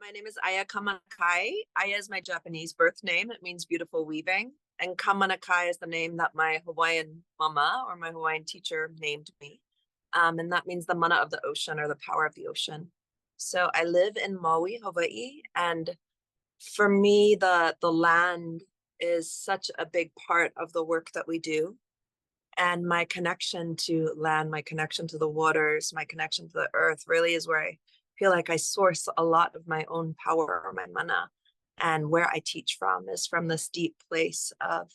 My name is Aya Kamanakai. Aya is my Japanese birth name. It means beautiful weaving. And Kamanakai is the name that my Hawaiian mama or my Hawaiian teacher named me. And that means the mana of the ocean or the power of the ocean. So I live in Maui, Hawaii. And for me, the land is such a big part of the work that we do. And my connection to land, my connection to the waters, my connection to the earth really is where I feel like I source a lot of my own power or my mana. And where I teach from is from this deep place of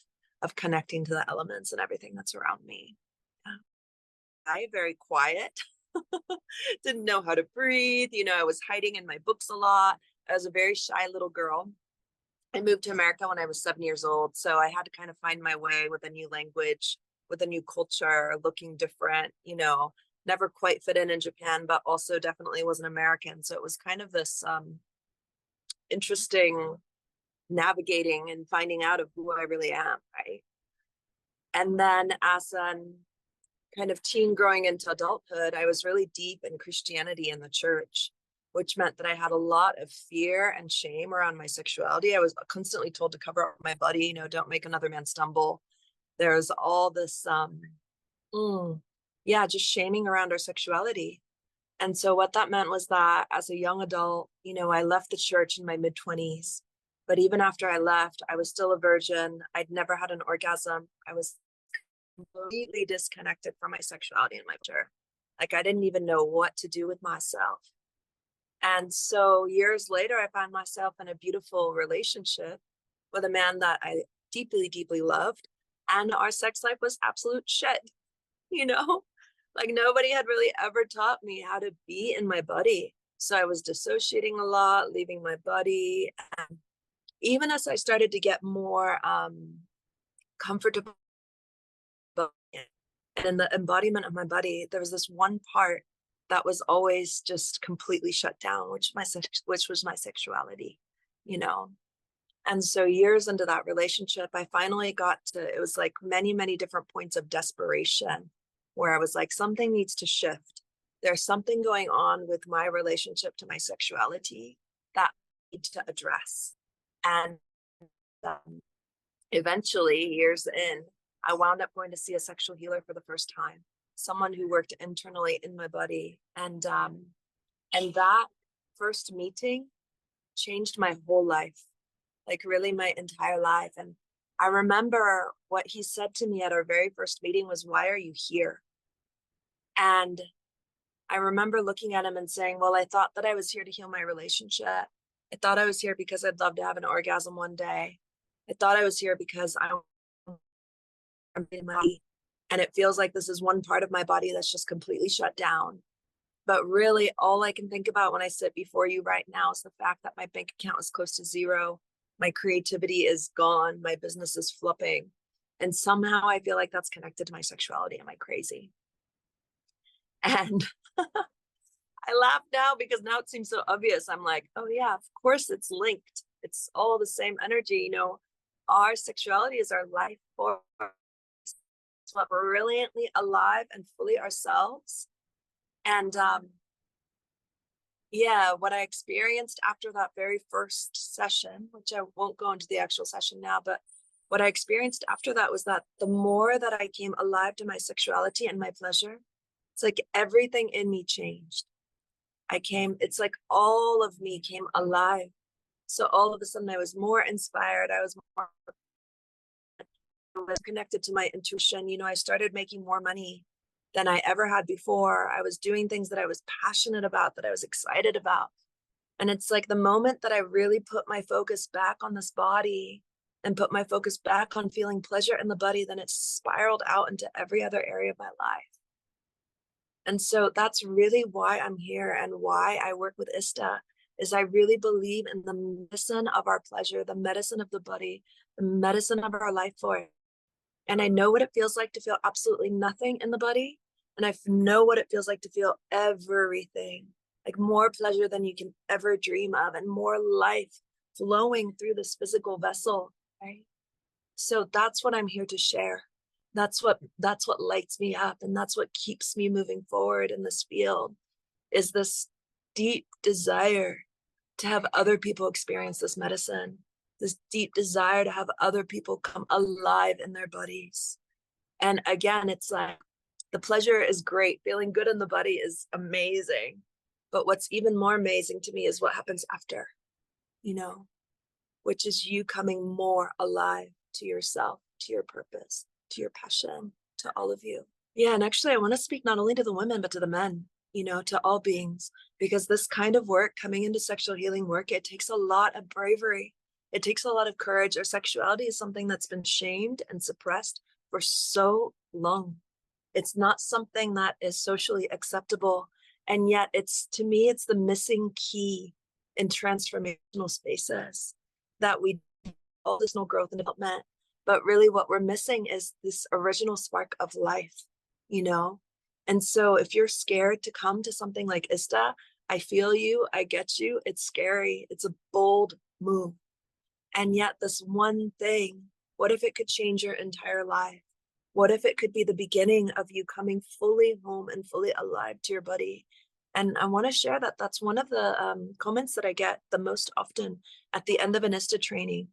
connecting to the elements and everything that's around me. Yeah. I very quiet, didn't know how to breathe. You know, I was hiding in my books a lot. I was a very shy little girl. I moved to America when I was 7 years old. So I had to kind of find my way with a new language, with a new culture, looking different, you know, never quite fit in Japan, but also definitely was an American. So it was kind of this interesting navigating and finding out of who I really am, right? And then as a kind of teen growing into adulthood, I was really deep in Christianity in the church, which meant that I had a lot of fear and shame around my sexuality. I was constantly told to cover up my body, you know, don't make another man stumble. There's all this, just shaming around our sexuality. And so what that meant was that as a young adult, you know, I left the church in my mid-20s. But even after I left, I was still a virgin. I'd never had an orgasm. I was completely disconnected from my sexuality and my gender. Like I didn't even know what to do with myself. And so years later, I found myself in a beautiful relationship with a man that I deeply, deeply loved. And our sex life was absolute shit, you know? Like nobody had really ever taught me how to be in my body. So I was dissociating a lot, leaving my body. And even as I started to get more comfortable and in the embodiment of my body, there was this one part that was always just completely shut down, which was my sexuality, you know. And so years into that relationship, I finally got to, it was like many, many different points of desperation where I was like, something needs to shift. There's something going on with my relationship to my sexuality that I need to address. And eventually, years in, I wound up going to see a sexual healer for the first time, someone who worked internally in my body. And that first meeting changed my whole life, like really my entire life. And I remember what he said to me at our very first meeting was, "Why are you here?" And I remember looking at him and saying, well, I thought that I was here to heal my relationship. I thought I was here because I'd love to have an orgasm one day. I thought I was here because I'm in my body, and it feels like this is one part of my body that's just completely shut down. But really, all I can think about when I sit before you right now is the fact that my bank account is close to zero. My creativity is gone. My business is flipping. And somehow I feel like that's connected to my sexuality. Am I crazy? And I laugh now because now it seems so obvious. I'm like, oh yeah, of course it's linked. It's all the same energy. You know, our sexuality is our life force. It's what we're brilliantly alive and fully ourselves. And what I experienced after that very first session, which I won't go into the actual session now, but what I experienced after that was that the more that I came alive to my sexuality and my pleasure, it's like everything in me changed. It's like all of me came alive. So all of a sudden I was more inspired. I was connected to my intuition. You know, I started making more money than I ever had before. I was doing things that I was passionate about, that I was excited about. And it's like the moment that I really put my focus back on this body and put my focus back on feeling pleasure in the body, then it spiraled out into every other area of my life. And so that's really why I'm here and why I work with Ista, is I really believe in the medicine of our pleasure, the medicine of the body, the medicine of our life force. And I know what it feels like to feel absolutely nothing in the body. And I know what it feels like to feel everything, like more pleasure than you can ever dream of and more life flowing through this physical vessel, right? So that's what I'm here to share. That's what lights me up, and that's what keeps me moving forward in this field, is this deep desire to have other people experience this medicine, this deep desire to have other people come alive in their bodies. And again, it's like the pleasure is great. Feeling good in the body is amazing. But what's even more amazing to me is what happens after, you know, which is you coming more alive to yourself, to your purpose, to your passion, to all of you. Yeah, and actually I want to speak not only to the women, but to the men, you know, to all beings, because this kind of work, coming into sexual healing work, it takes a lot of bravery. It takes a lot of courage. Our sexuality is something that's been shamed and suppressed for so long. It's not something that is socially acceptable. And yet it's, to me, it's the missing key in transformational spaces that we all this no growth and development. But really what we're missing is this original spark of life, you know? And so if you're scared to come to something like Ista, I feel you, I get you. It's scary. It's a bold move. And yet this one thing, what if it could change your entire life? What if it could be the beginning of you coming fully home and fully alive to your body? And I want to share that that's one of the comments that I get the most often at the end of an Ista training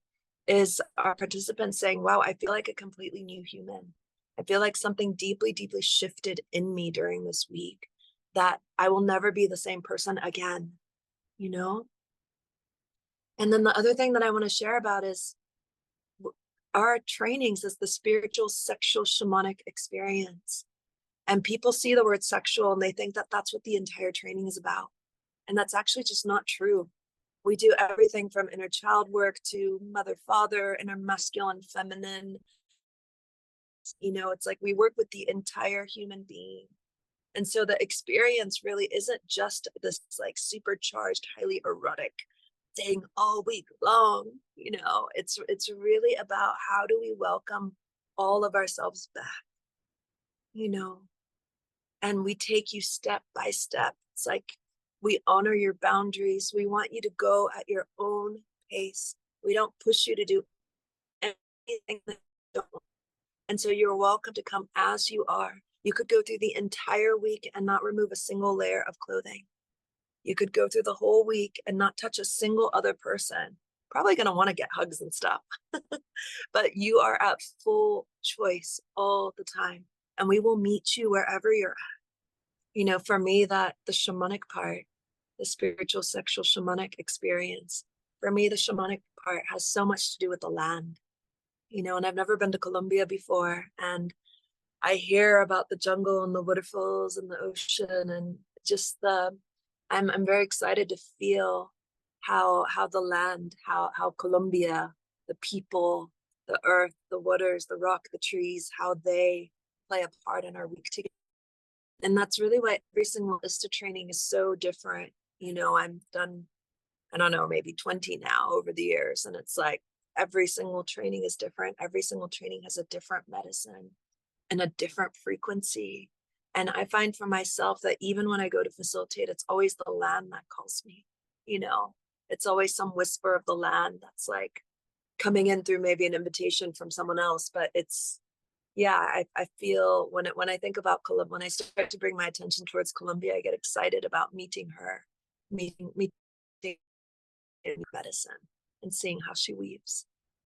is our participants saying, wow, I feel like a completely new human. I feel like something deeply, deeply shifted in me during this week, that I will never be the same person again, you know? And then the other thing that I want to share about is our trainings is the spiritual, sexual, shamanic experience. And people see the word sexual and they think that that's what the entire training is about. And that's actually just not true. We do everything from inner child work to mother, father, inner masculine, feminine. You know, it's like we work with the entire human being. And so the experience really isn't just this like supercharged, highly erotic thing all week long. You know, it's really about how do we welcome all of ourselves back, you know, and we take you step by step. It's like we honor your boundaries. We want you to go at your own pace. We don't push you to do anything that you don't want. And so you're welcome to come as you are. You could go through the entire week and not remove a single layer of clothing. You could go through the whole week and not touch a single other person. Probably going to want to get hugs and stuff. But you are at full choice all the time. And we will meet you wherever you're at. You know, for me, that the shamanic part, the spiritual, sexual, shamanic experience, for me, the shamanic part has so much to do with the land. You know, and I've never been to Colombia before. And I hear about the jungle and the waterfalls and the ocean and just I'm very excited to feel how the land, how Colombia, the people, the earth, the waters, the rock, the trees, how they play a part in our week together. And that's really why every single Ista training is so different. You know, I'm done, I don't know, maybe 20 now over the years. And it's like every single training is different. Every single training has a different medicine and a different frequency. And I find for myself that even when I go to facilitate, it's always the land that calls me, you know, it's always some whisper of the land that's like coming in through maybe an invitation from someone else. But it's, yeah, I feel when I think about Colombia, when I start to bring my attention towards Colombia, I get excited about meeting her, meeting in medicine and seeing how she weaves.